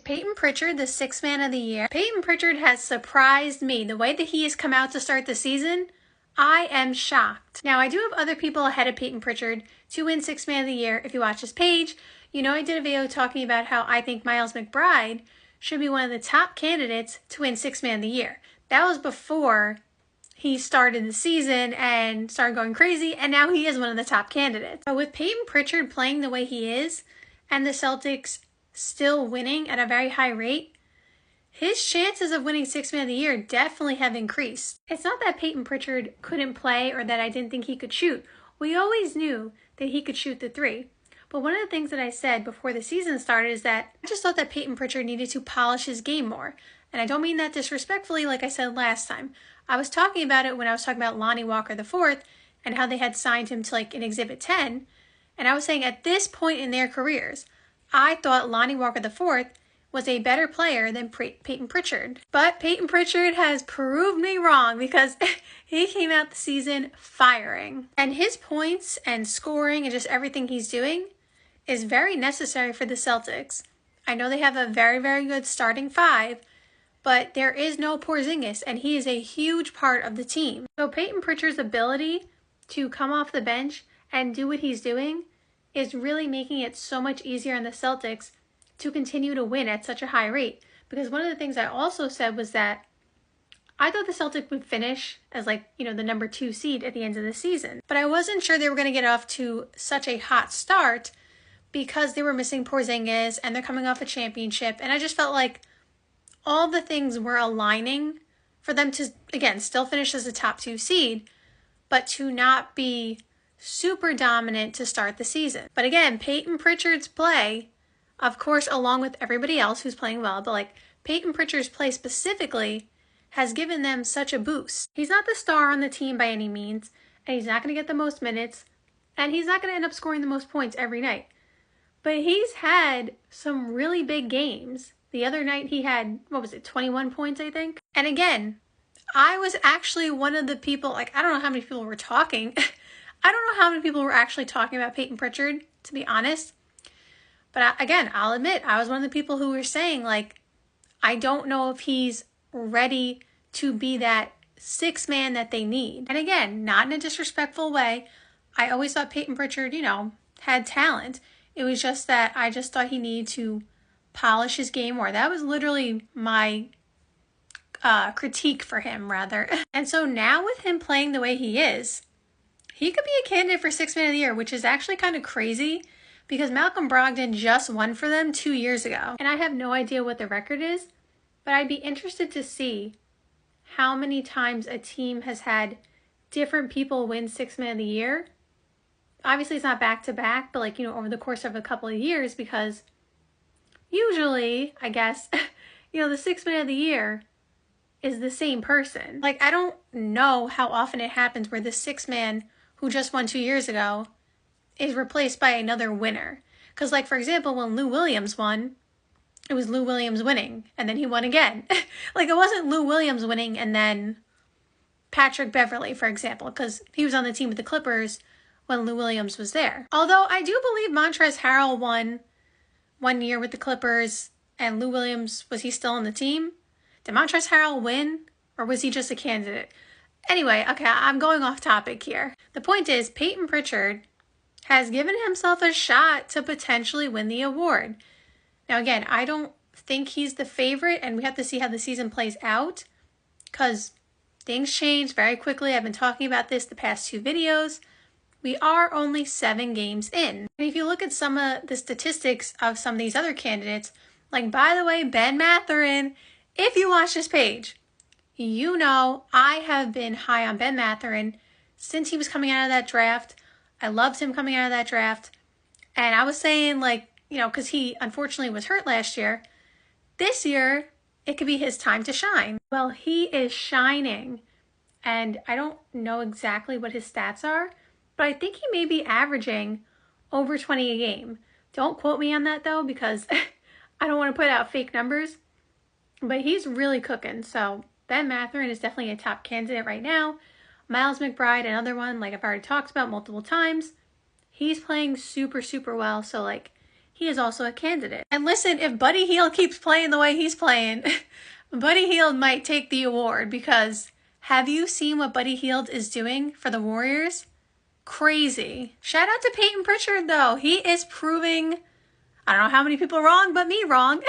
Payton Pritchard, the sixth man of the year. Payton Pritchard has surprised me. The way that he has come out to start the season, I am shocked. Now, I do have other people ahead of Payton Pritchard to win sixth man of the year. If you watch this page, you know I did a video talking about how I think Miles McBride should be one of the top candidates to win sixth man of the year. That was before he started the season and started going crazy, and now he is one of the top candidates. But with Payton Pritchard playing the way he is, and the Celtics still winning at a very high rate, his chances of winning sixth man of the year definitely have increased. It's not that Payton Pritchard couldn't play or that I didn't think he could shoot. We always knew that he could shoot the three. But one of the things that I said before the season started is that I just thought that Payton Pritchard needed to polish his game more. And I don't mean that disrespectfully like I said last time. I was talking about it when I was talking about Lonnie Walker IV and how they had signed him to like an Exhibit 10. And I was saying at this point in their careers, I thought Lonnie Walker IV was a better player than Payton Pritchard. But Payton Pritchard has proved me wrong because he came out the season firing. And his points and scoring and just everything he's doing is very necessary for the Celtics. I know they have a very, very good starting five, but there is no Porzingis, and he is a huge part of the team. So Payton Pritchard's ability to come off the bench and do what he's doing is really making it so much easier on the Celtics to continue to win at such a high rate. Because one of the things I also said was that I thought the Celtics would finish as the number 2 seed at the end of the season. But I wasn't sure they were going to get off to such a hot start because they were missing Porzingis and they're coming off a championship. And I just felt like all the things were aligning for them to, again, still finish as a top 2 seed, but to not be super dominant to start the season. But again, Payton Pritchard's play, of course, along with everybody else who's playing well, but Payton Pritchard's play specifically has given them such a boost. He's not the star on the team by any means, and he's not going to get the most minutes, and he's not going to end up scoring the most points every night. But he's had some really big games. The other night he had, 21 points, I think? And again, I was actually one of the people, I don't know how many people were talking. I don't know how many people were actually talking about Payton Pritchard, to be honest. But again, I'll admit, I was one of the people who were saying, I don't know if he's ready to be that sixth man that they need. And again, not in a disrespectful way. I always thought Payton Pritchard, had talent. It was just that I just thought he needed to polish his game more. That was literally my critique for him, rather. And so now with him playing the way he is, he could be a candidate for sixth man of the year, which is actually kind of crazy because Malcolm Brogdon just won for them 2 years ago. And I have no idea what the record is, but I'd be interested to see how many times a team has had different people win sixth man of the year. Obviously, it's not back-to-back, but over the course of a couple of years, because usually, I guess, the sixth man of the year is the same person. I don't know how often it happens where the sixth man who just won 2 years ago is replaced by another winner. Because, for example, when Lou Williams won, it was Lou Williams winning, and then he won again. It wasn't Lou Williams winning and then Patrick Beverley, for example, because he was on the team with the Clippers when Lou Williams was there. Although I do believe Montrezl Harrell won 1 year with the Clippers, and Lou Williams, was he still on the team? Did Montrezl Harrell win, or was he just a candidate? Anyway, okay, I'm going off topic here. The point is, Payton Pritchard has given himself a shot to potentially win the award. Now again, I don't think he's the favorite, and we have to see how the season plays out, because things change very quickly. I've been talking about this the past 2 videos. We are only 7 games in. And if you look at some of the statistics of some of these other candidates, by the way, Ben Mathurin, if you watch this page, I have been high on Ben Mathurin since he was coming out of that draft. I loved him coming out of that draft. And I was saying, because he unfortunately was hurt last year, this year, it could be his time to shine. Well, he is shining. And I don't know exactly what his stats are, but I think he may be averaging over 20 a game. Don't quote me on that, though, because I don't want to put out fake numbers. But he's really cooking. So Ben Mathurin is definitely a top candidate right now. Miles McBride, another one, I've already talked about multiple times. He's playing super, super well. So, he is also a candidate. And listen, if Buddy Hield keeps playing the way he's playing, Buddy Hield might take the award, because have you seen what Buddy Hield is doing for the Warriors? Crazy. Shout out to Payton Pritchard though. He is proving, I don't know how many people wrong, but me wrong.